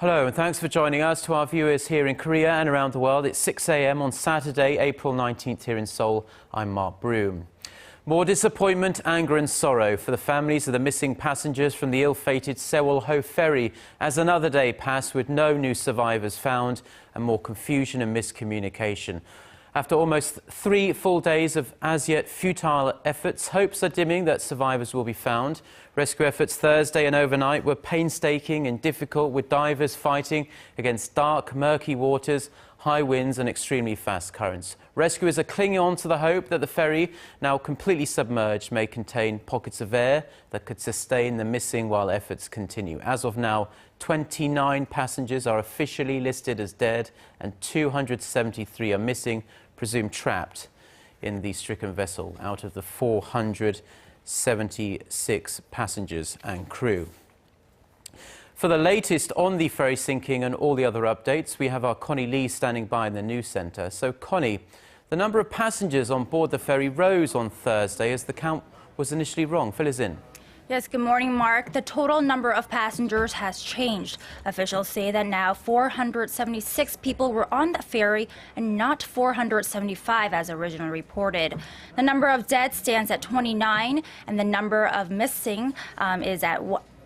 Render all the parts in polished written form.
Hello and thanks for joining us. To our viewers here in Korea and around the world, it's 6 a.m. on Saturday, April 19th here in Seoul. I'm Mark Broom. More disappointment, anger and sorrow for the families of the missing passengers from the ill-fated Seoul Ho ferry as another day passed with no new survivors found and more confusion and miscommunication. After almost 3 full days of as-yet futile efforts, hopes are dimming that survivors will be found. Rescue efforts Thursday and overnight were painstaking and difficult, with divers fighting against dark, murky waters, high winds and extremely fast currents. Rescuers are clinging on to the hope that the ferry, now completely submerged, may contain pockets of air that could sustain the missing while efforts continue. As of now, 29 passengers are officially listed as dead and 273 are missing, presumed trapped in the stricken vessel out of the 476 passengers and crew. For the latest on the ferry sinking and all the other updates, we have our Connie Lee standing by in the NewsCenter. So, Connie, the number of passengers on board the ferry rose on Thursday as the count was initially wrong. Fill us in. Yes, good morning, Mark. The total number of passengers has changed. Officials say that now 476 people were on the ferry and not 475 as originally reported. The number of dead stands at 29 and the number of missing is at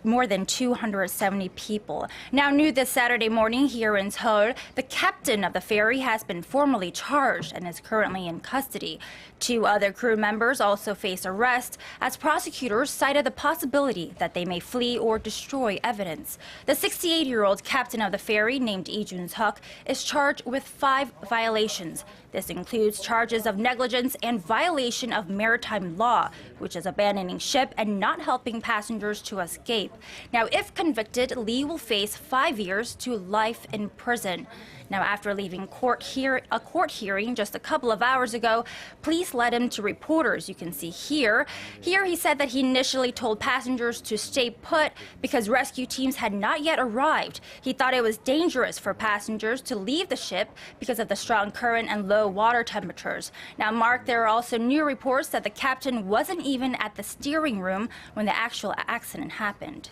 more than 270 people. Now, new this Saturday morning here in Seoul, the captain of the ferry has been formally charged and is currently in custody. 2 other crew members also face arrest as prosecutors cited the possibility that they may flee or destroy evidence. The 68-year-old captain of the ferry, named Lee Jun-seok, is charged with 5 violations. This includes charges of negligence and violation of maritime law, which is abandoning ship and not helping passengers to escape. Now, if convicted, Lee will face 5 years to life in prison. Now, after leaving a court hearing just a couple of hours ago, police led him to reporters. You can see here. Here he said that he initially told passengers to stay put because rescue teams had not yet arrived. He thought it was dangerous for passengers to leave the ship because of the strong current and low water temperatures. Now, Mark, there are also new reports that the captain wasn't even at the steering room when the actual accident happened.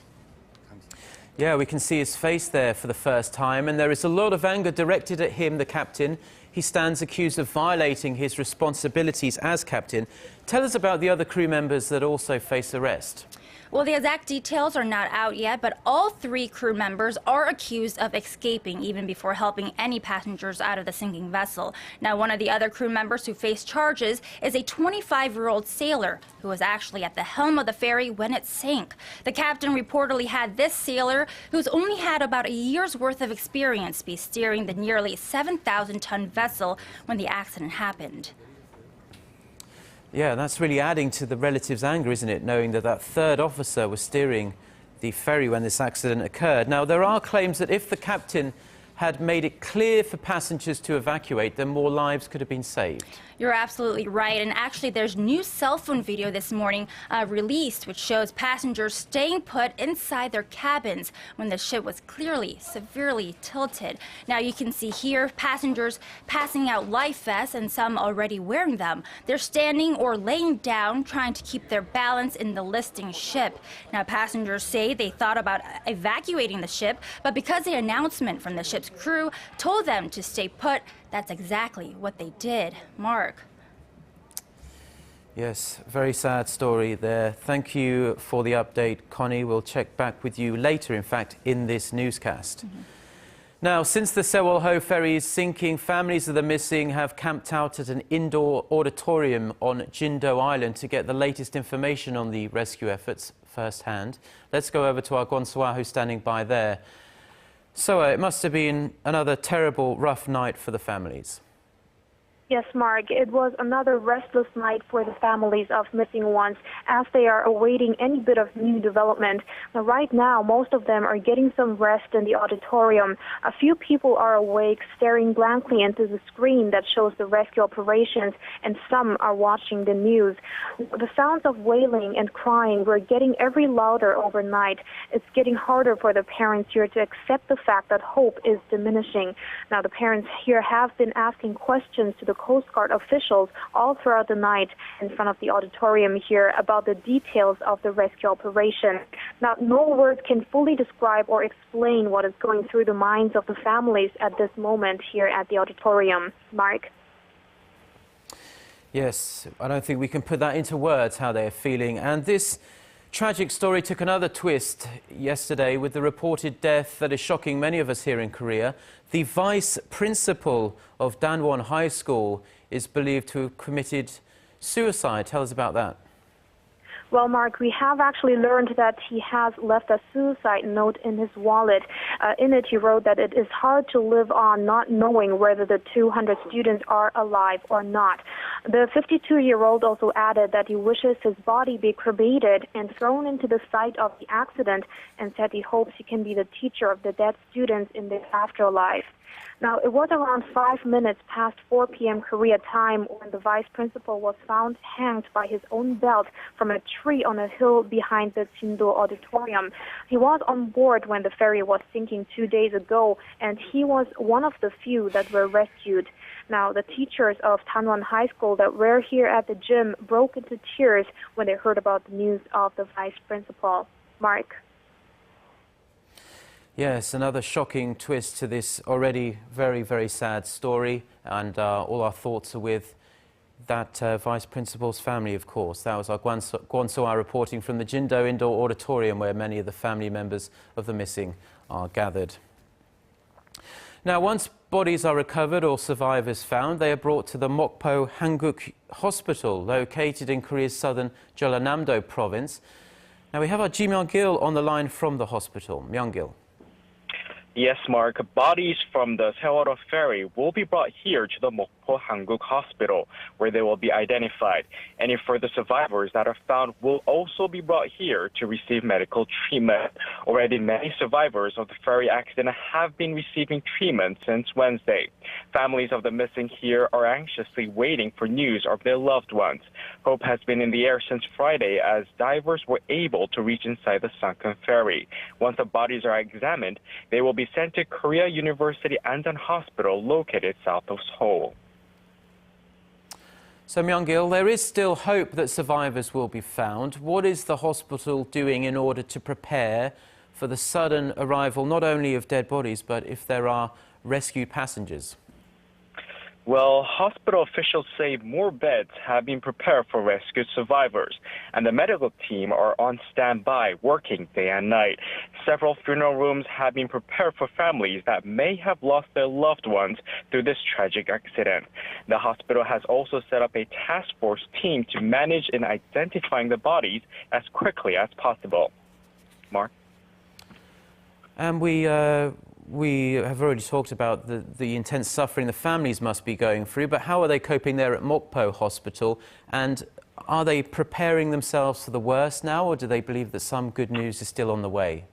Yeah, we can see his face there for the first time, and there is a lot of anger directed at him, the captain. He stands accused of violating his responsibilities as captain. Tell us about the other crew members that also face arrest. Well, the exact details are not out yet, but all 3 crew members are accused of escaping even before helping any passengers out of the sinking vessel. Now, one of the other crew members who face charges is a 25-year-old sailor who was actually at the helm of the ferry when it sank. The captain reportedly had this sailor, who's only had about a year's worth of experience, be steering the nearly 7,000-ton vessel when the accident happened. Yeah, that's really adding to the relatives' anger, isn't it, knowing that that 3rd officer was steering the ferry when this accident occurred. Now, there are claims that if the captain had made it clear for passengers to evacuate, then more lives could have been saved. You're absolutely right. And actually, there's new cell phone video this morning released, which shows passengers staying put inside their cabins when the ship was clearly severely tilted. Now, you can see here passengers passing out life vests and some already wearing them. They're standing or laying down, trying to keep their balance in the listing ship. Now, passengers say they thought about evacuating the ship, but because the announcement from the ship's crew told them to stay put, that's exactly what they did. Mark. Yes, very sad story there. Thank you for the update, Connie. We'll check back with you later, in fact, in this newscast. Now, since the Seoul Ho ferry is sinking, families of the missing have camped out at an indoor auditorium on Jindo Island to get the latest information on the rescue efforts firsthand. Let's go over to our Gwon-soa, who's standing by there. So it must have been another terrible, rough night for the families. Yes, Mark, it was another restless night for the families of missing ones as they are awaiting any bit of new development. Now, right now, most of them are getting some rest in the auditorium. A few people are awake, staring blankly into the screen that shows the rescue operations, and some are watching the news. The sounds of wailing and crying were getting ever louder overnight. It's getting harder for the parents here to accept the fact that hope is diminishing. Now, the parents here have been asking questions to the Coast Guard officials all throughout the night in front of the auditorium here about the details of the rescue operation. Now, no words can fully describe or explain what is going through the minds of the families at this moment here at the auditorium. Mark? Yes, I don't think we can put that into words, how they're feeling. And this tragic story took another twist yesterday with the reported death that is shocking many of us here in Korea. The vice principal of Danwon High School is believed to have committed suicide. Tell us about that. Well, Mark, we have actually learned that he has left a suicide note in his wallet. In it, he wrote that it is hard to live on not knowing whether the 200 students are alive or not. The 52-year-old also added that he wishes his body be cremated and thrown into the site of the accident, and said he hopes he can be the teacher of the dead students in the afterlife. Now, it was around 5 minutes past 4 p.m. Korea time when the vice principal was found hanged by his own belt from a tree on a hill behind the Jindo Auditorium. He was on board when the ferry was sinking 2 days ago, and he was one of the few that were rescued. Now, the teachers of Danwon High School that were here at the gym broke into tears when they heard about the news of the vice principal. Mark? Yes, another shocking twist to this already very, very sad story. And all our thoughts are with that vice principal's family, of course. That was our Kwon So-ah reporting from the Jindo Indoor Auditorium, where many of the family members of the missing are gathered. Now, once bodies are recovered or survivors found, they are brought to the Mokpo Hospital, located in Korea's southern Jeollanam-do province. Now, we have our Ji Myung-gil on the line from the hospital. Myung-gil. Yes, Mark. Bodies from the Seoul ferry will be brought here to the Mokpo Hospital, where they will be identified. Any further survivors that are found will also be brought here to receive medical treatment. Already, many survivors of the ferry accident have been receiving treatment since Wednesday. Families of the missing here are anxiously waiting for news of their loved ones. Hope has been in the air since Friday as divers were able to reach inside the sunken ferry. Once the bodies are examined, they will be sent to Korea University Ansan Hospital located south of Seoul. So, Myung-gil, there is still hope that survivors will be found. What is the hospital doing in order to prepare for the sudden arrival not only of dead bodies, but if there are rescued passengers? Well, hospital officials say more beds have been prepared for rescued survivors, and the medical team are on standby, working day and night. Several funeral rooms have been prepared for families that may have lost their loved ones through this tragic accident. The hospital has also set up a task force team to manage in identifying the bodies as quickly as possible. Mark? And we have already talked about the intense suffering the families must be going through, but how are they coping there at Mokpo Hospital? And are they preparing themselves for the worst now, or do they believe that some good news is still on the way?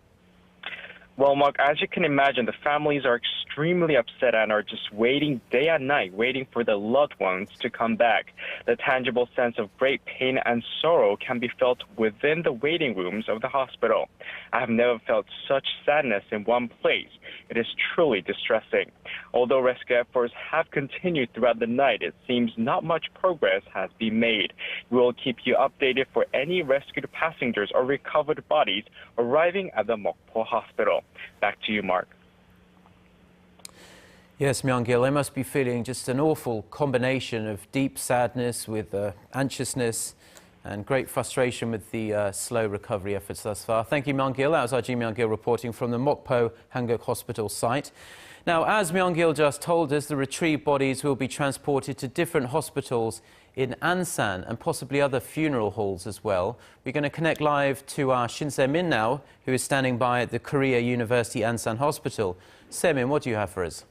Well, Mark, as you can imagine, the families are extremely upset and are just waiting day and night, waiting for their loved ones to come back. The tangible sense of great pain and sorrow can be felt within the waiting rooms of the hospital. I have never felt such sadness in one place. It is truly distressing. Although rescue efforts have continued throughout the night, it seems not much progress has been made. We will keep you updated for any rescued passengers or recovered bodies arriving at the Mokpo Hospital. Back to you, Mark. Yes, Myung-gil, they must be feeling just an awful combination of deep sadness with anxiousness and great frustration with the slow recovery efforts thus far. Thank you, Myung-gil. That was our Ji Myung-gil reporting from the Mokpo Hospital site. Now, as Myung-gil just told us, the retrieved bodies will be transported to different hospitals in Ansan and possibly other funeral halls as well. We're going to connect live to our Shin Se-min now, who is standing by at the Korea University Ansan Hospital. Se-min, what do you have for us?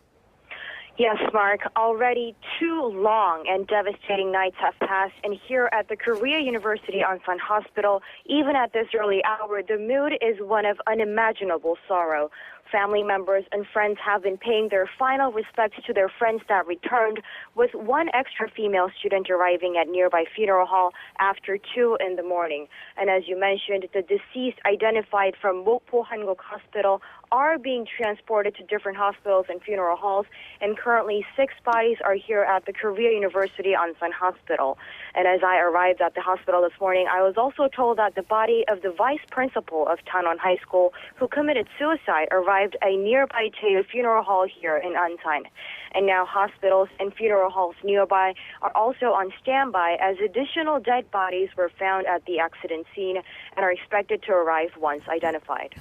Yes, Mark. Already 2 long and devastating nights have passed, and here at the Korea University Ansan Hospital, even at this early hour, the mood is one of unimaginable sorrow. Family members and friends have been paying their final respects to their friends that returned, with one extra female student arriving at nearby funeral hall after 2 in the morning. And as you mentioned, the deceased identified from Mokpo Hospital are being transported to different hospitals and funeral halls, and currently 6 bodies are here at the Korea University Ansan Hospital. And as I arrived at the hospital this morning, I was also told that the body of the vice principal of Tanon High School, who committed suicide, arrived at a nearby Tae funeral hall here in Ansan. And now hospitals and funeral halls nearby are also on standby as additional dead bodies were found at the accident scene and are expected to arrive once identified.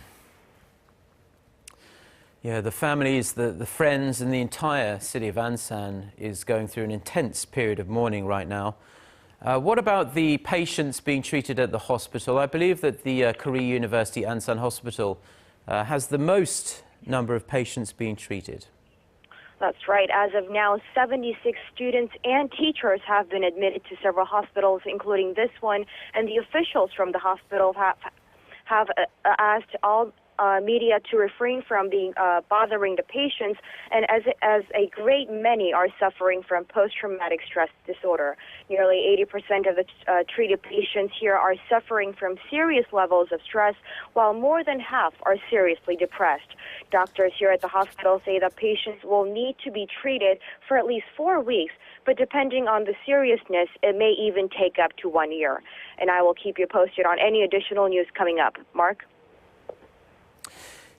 Yeah, the families, the friends and the entire city of Ansan is going through an intense period of mourning right now. What about the patients being treated at the hospital? I believe that the Korea University Ansan Hospital has the most number of patients being treated. That's right. As of now, 76 students and teachers have been admitted to several hospitals, including this one, and the officials from the hospital have asked all media to refrain from bothering the patients, and as a great many are suffering from post-traumatic stress disorder. Nearly 80% of the treated patients here are suffering from serious levels of stress, while more than half are seriously depressed. Doctors here at the hospital say that patients will need to be treated for at least 4 weeks, but depending on the seriousness, it may even take up to 1 year. And I will keep you posted on any additional news coming up. Mark?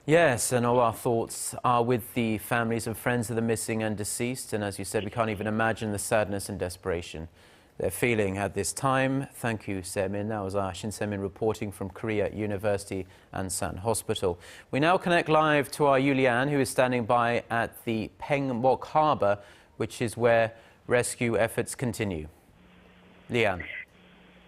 Yes, and all our thoughts are with the families and friends of the missing and deceased. And as you said, we can't even imagine the sadness and desperation they're feeling at this time. Thank you, Semin. That was Shin Semin reporting from Korea University Ansan Hospital. We now connect live to our Yulian, who is standing by at the Mokpo Harbour, which is where rescue efforts continue. Lian.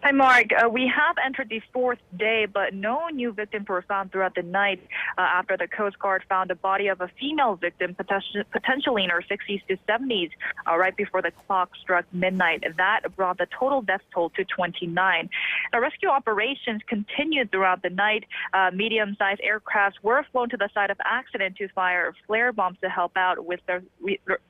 Hi, Mark. We have entered the 4th day, but no new victims were found throughout the night after the Coast Guard found the body of a female victim, potentially in her 60s to 70s, right before the clock struck midnight. That brought the total death toll to 29. Now, rescue operations continued throughout the night. Medium-sized aircrafts were flown to the site of accident to fire flare bombs to help out with the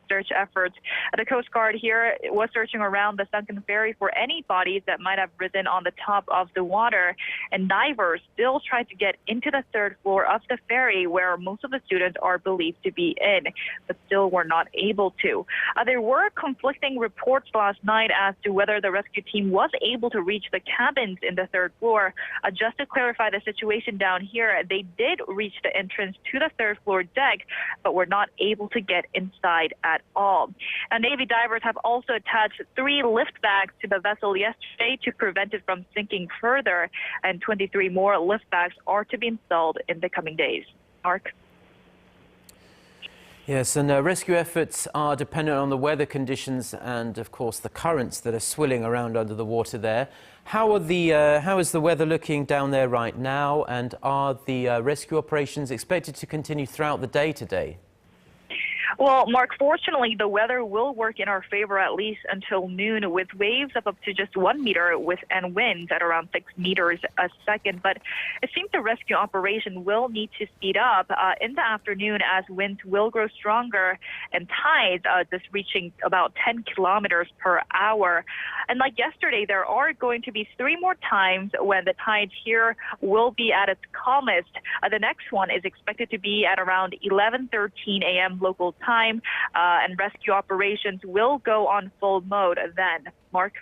search efforts. The Coast Guard here was searching around the sunken ferry for any bodies that might have risen on the top of the water, and divers still tried to get into the 3rd floor of the ferry where most of the students are believed to be in, but still were not able to. There were conflicting reports last night as to whether the rescue team was able to reach the cabins in the 3rd floor. Just to clarify the situation down here, they did reach the entrance to the 3rd floor deck, but were not able to get inside at all. Navy divers have also attached 3 lift bags to the vessel yesterday to prevent it from sinking further, and 23 more lift bags are to be installed in the coming days. Mark? Yes, and rescue efforts are dependent on the weather conditions and, of course, the currents that are swilling around under the water there. How is the weather looking down there right now, and are the rescue operations expected to continue throughout the day today? Well, Mark, fortunately, the weather will work in our favor at least until noon, with waves of up to just 1 meter and winds at around 6 meters a second. But it seems the rescue operation will need to speed up in the afternoon as winds will grow stronger and tides just reaching about 10 kilometers per hour. And like yesterday, there are going to be 3 more times when the tides here will be at its calmest. The next one is expected to be at around 11:13 a.m. local time, and rescue operations will go on full mode then. Mark?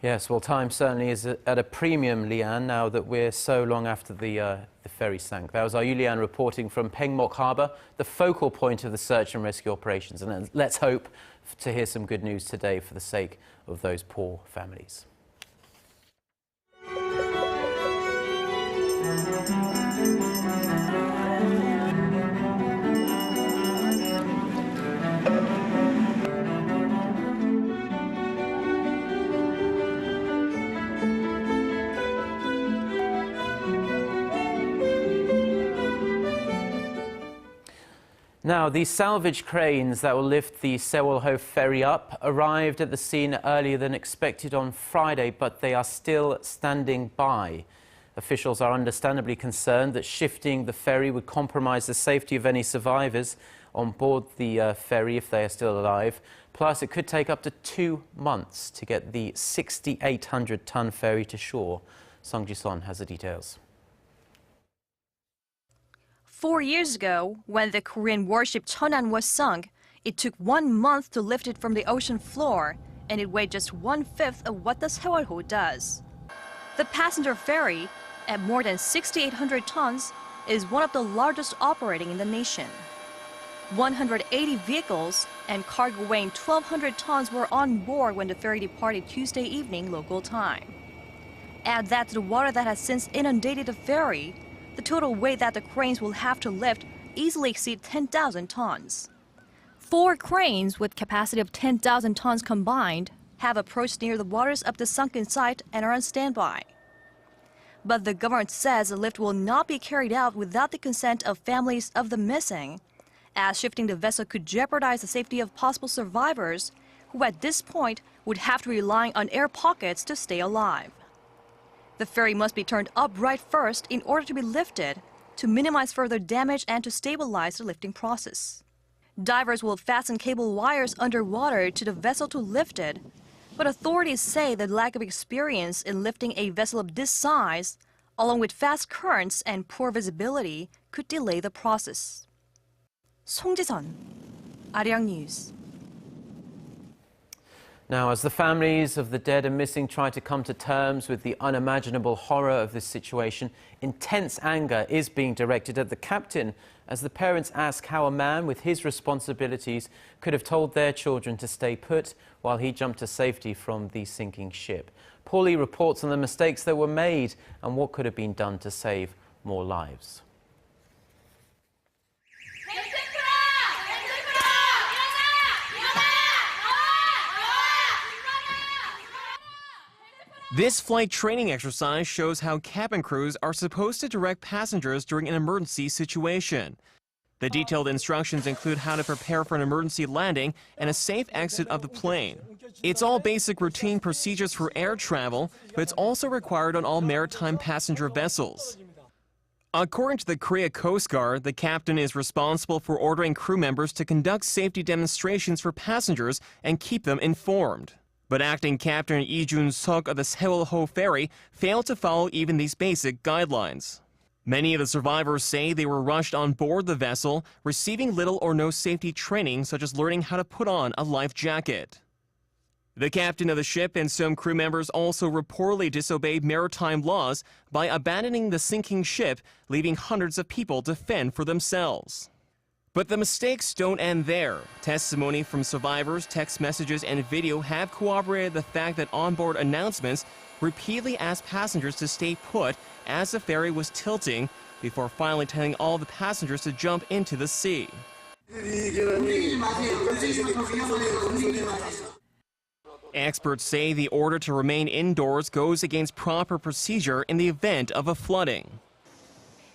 Yes, well, time certainly is at a premium, Lian, now that we're so long after the ferry sank. That was our Yulian reporting from Mokpo Harbour, the focal point of the search and rescue operations. And let's hope to hear some good news today for the sake of those poor families. Now, the salvage cranes that will lift the Seoul ferry up arrived at the scene earlier than expected on Friday, but they are still standing by. Officials are understandably concerned that shifting the ferry would compromise the safety of any survivors on board the ferry if they are still alive. Plus, it could take up to 2 months to get the 6,800-ton ferry to shore. Sung Ji-son has the details. 4 years ago, when the Korean warship Cheonan was sunk, it took 1 month to lift it from the ocean floor, and it weighed just 1/5 of what the Seoul does. The passenger ferry, at more than 6,800 tons, is one of the largest operating in the nation. 180 vehicles and cargo weighing 1,200 tons were on board when the ferry departed Tuesday evening local time. Add that to the water that has since inundated the ferry, the total weight that the cranes will have to lift easily exceeds 10,000 tons. 4 cranes with capacity of 10,000 tons combined have approached near the waters of the sunken site and are on standby. But the government says the lift will not be carried out without the consent of families of the missing, as shifting the vessel could jeopardize the safety of possible survivors who at this point would have to rely on air pockets to stay alive. The ferry must be turned upright first in order to be lifted, to minimize further damage and to stabilize the lifting process. Divers will fasten cable wires underwater to the vessel to lift it, but authorities say the lack of experience in lifting a vessel of this size, along with fast currents and poor visibility, could delay the process. 송지선, Arirang News. Now, as the families of the dead and missing try to come to terms with the unimaginable horror of this situation, intense anger is being directed at the captain as the parents ask how a man with his responsibilities could have told their children to stay put while he jumped to safety from the sinking ship. Paulie reports on the mistakes that were made and what could have been done to save more lives. This flight training exercise shows how cabin crews are supposed to direct passengers during an emergency situation. The detailed instructions include how to prepare for an emergency landing and a safe exit of the plane. It's all basic routine procedures for air travel, but it's also required on all maritime passenger vessels. According to the Korea Coast Guard, the captain is responsible for ordering crew members to conduct safety demonstrations for passengers and keep them informed. But acting Captain Lee Jun-seok of the Seoul ferry failed to follow even these basic guidelines. Many of the survivors say they were rushed on board the vessel, receiving little or no safety training, such as learning how to put on a life jacket. The captain of the ship and some crew members also reportedly disobeyed maritime laws by abandoning the sinking ship, leaving hundreds of people to fend for themselves. But the mistakes don't end there. Testimony from survivors, text messages, and video have corroborated the fact that onboard announcements repeatedly asked passengers to stay put as the ferry was tilting, before finally telling all the passengers to jump into the sea. Experts say the order to remain indoors goes against proper procedure in the event of a flooding.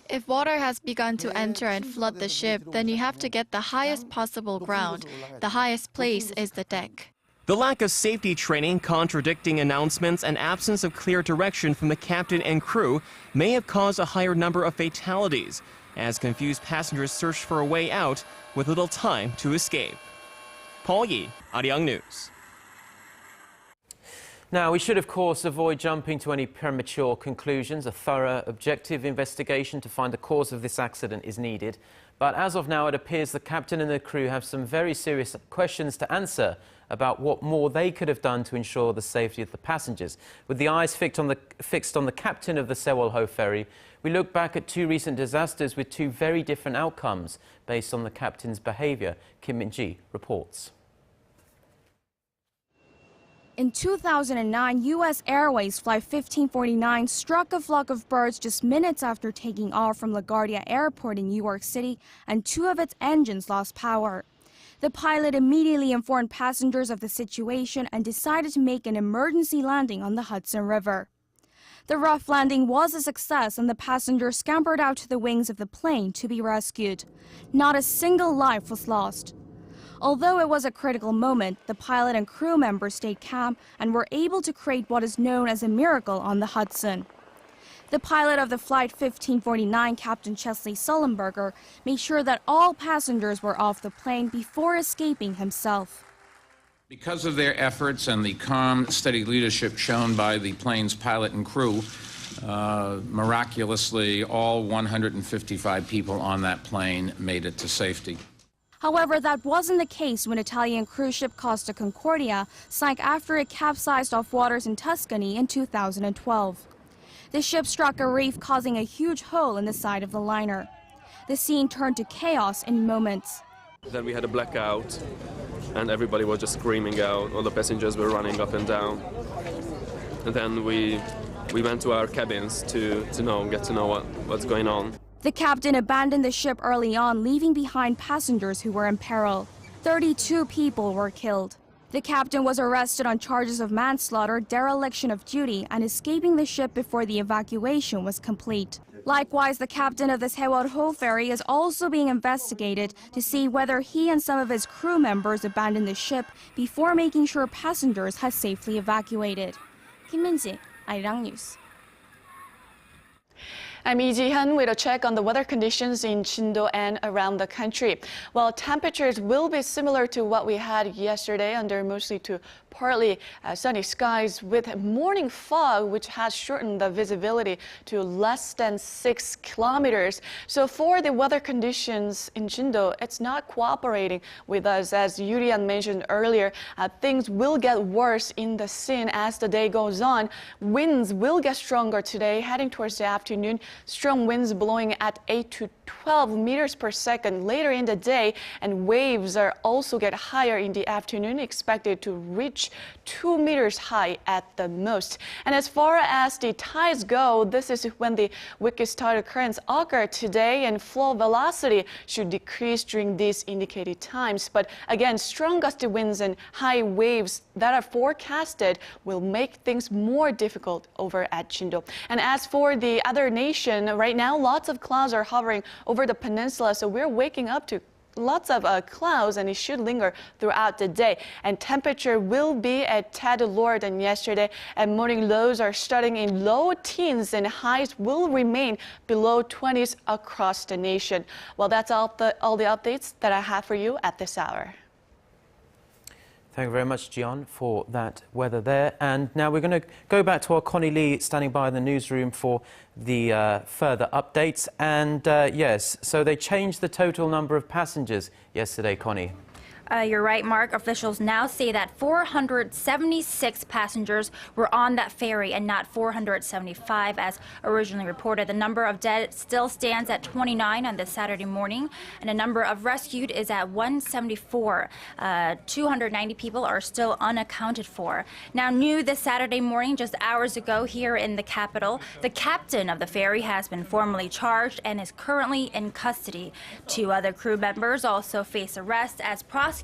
If water has begun to enter and flood the ship, then you have to get the highest possible ground. The highest place is the deck. The lack of safety training, contradicting announcements, and absence of clear direction from the captain and crew may have caused a higher number of fatalities, as confused passengers searched for a way out with little time to escape. Paul Yi, Arirang News. Now, we should, of course, avoid jumping to any premature conclusions. A thorough, objective investigation to find the cause of this accident is needed. But as of now, it appears the captain and the crew have some very serious questions to answer about what more they could have done to ensure the safety of the passengers. With the eyes fixed on the captain of the Seoul ferry, we look back at 2 recent disasters with 2 very different outcomes based on the captain's behavior. Kim Min-ji reports. In 2009, U.S. Airways Flight 1549 struck a flock of birds just minutes after taking off from LaGuardia Airport in New York City, and 2 of its engines lost power. The pilot immediately informed passengers of the situation and decided to make an emergency landing on the Hudson River. The rough landing was a success, and the passengers scampered out to the wings of the plane to be rescued. Not a single life was lost. Although it was a critical moment, the pilot and crew members stayed calm and were able to create what is known as a miracle on the Hudson. The pilot of the Flight 1549, Captain Chesley Sullenberger, made sure that all passengers were off the plane before escaping himself. Because of their efforts and the calm, steady leadership shown by the plane's pilot and crew, Miraculously, all 155 people on that plane made it to safety. However, that wasn't the case when Italian cruise ship Costa Concordia sank after it capsized off waters in Tuscany in 2012. The ship struck a reef, causing a huge hole in the side of the liner. The scene turned to chaos in moments. Then we had a blackout, and everybody was just screaming out. All the passengers were running up and down. And then we went to our cabins to get to know what's going on. The captain abandoned the ship early on, leaving behind passengers who were in peril. 32 people were killed. The captain was arrested on charges of manslaughter, dereliction of duty, and escaping the ship before the evacuation was complete. Likewise, the captain of the Seoul ferry is also being investigated to see whether he and some of his crew members abandoned the ship before making sure passengers had safely evacuated. Kim Min-ji, Arirang News. I'm Lee Ji-hyun with a check on the weather conditions in Chindo and around the country. Well, temperatures will be similar to what we had yesterday under mostly to partly sunny skies with morning fog, which has shortened the visibility to less than 6 kilometers. So for the weather conditions in Chindo, it's not cooperating with us. As Yurian mentioned earlier, things will get worse in the scene as the day goes on. Winds will get stronger today, heading towards the afternoon. Strong winds blowing at 8 to 12 meters per second later in the day, and waves are also get higher in the afternoon, expected to reach 2 meters high at the most. And as far as the tides go, this is when the weakest tide occurrence occur today, and flow velocity should decrease during these indicated times. But again, strong gusty winds and high waves that are forecasted will make things more difficult over at Chindo. And as for the other nation, right now lots of clouds are hovering over the peninsula, so we're waking up to lots of clouds, and it should linger throughout the day. And temperature will be a tad lower than yesterday, and morning lows are starting in low teens, and highs will remain below 20s across the nation. Well, that's all the updates that I have for you at this hour. Thank you very much, Jian, for that weather there. And now we're going to go back to our Connie Lee standing by in the newsroom for the further updates. And yes, so they changed the total number of passengers yesterday, Connie. You're right, Mark. Officials now say that 476 passengers were on that ferry and not 475 as originally reported. The number of dead still stands at 29 on this Saturday morning, and the number of rescued is at 174. 290 people are still unaccounted for. Now, new this Saturday morning, just hours ago here in the capital, the captain of the ferry has been formally charged and is currently in custody. 2 other crew members also face arrest as prosecutors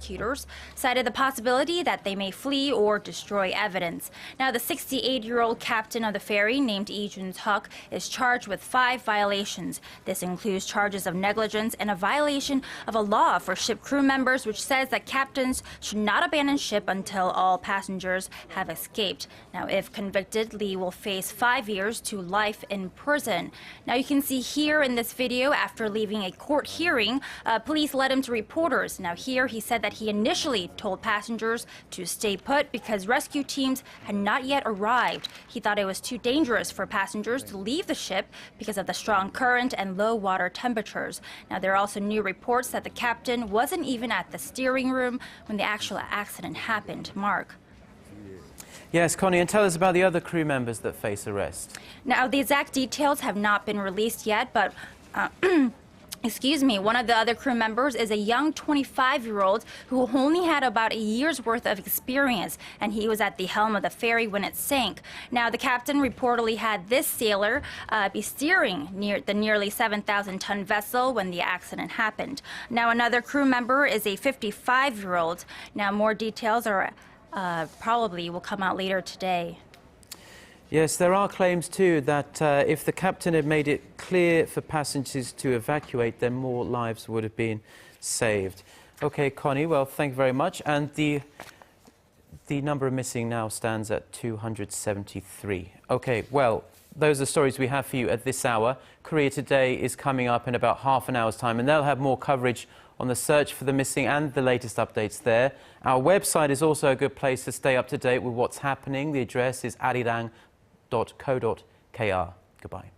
cited the possibility that they may flee or destroy evidence. Now, the 68-year-old captain of the ferry, named Lee Jun-seok, is charged with 5 violations. This includes charges of negligence and a violation of a law for ship crew members, which says that captains should not abandon ship until all passengers have escaped. Now, if convicted, Lee will face 5 years to life in prison. Now, you can see here in this video, after leaving a court hearing, police led him to reporters. Now, here he said that he initially told passengers to stay put because rescue teams had not yet arrived. He thought it was too dangerous for passengers to leave the ship because of the strong current and low water temperatures. Now, there are also new reports that the captain wasn't even at the steering room when the actual accident happened. Mark. Yes, Connie, and tell us about the other crew members that face arrest. Now, the exact details have not been released yet, but excuse me, one of the other crew members is a young 25-year-old who only had about a year's worth of experience, and he was at the helm of the ferry when it sank. Now, the captain reportedly had this sailor be steering the nearly 7,000-ton vessel when the accident happened. Now, another crew member is a 55-year-old. Now, more details are probably will come out later today. Yes, there are claims too that if the captain had made it clear for passengers to evacuate, then more lives would have been saved. Okay, Connie, well, thank you very much. And the number of missing now stands at 273. Okay, well, those are stories we have for you at this hour. Korea Today is coming up in about half an hour's time, and they'll have more coverage on the search for the missing and the latest updates there. Our website is also a good place to stay up to date with what's happening. The address is arirang.co.kr. KR. Goodbye.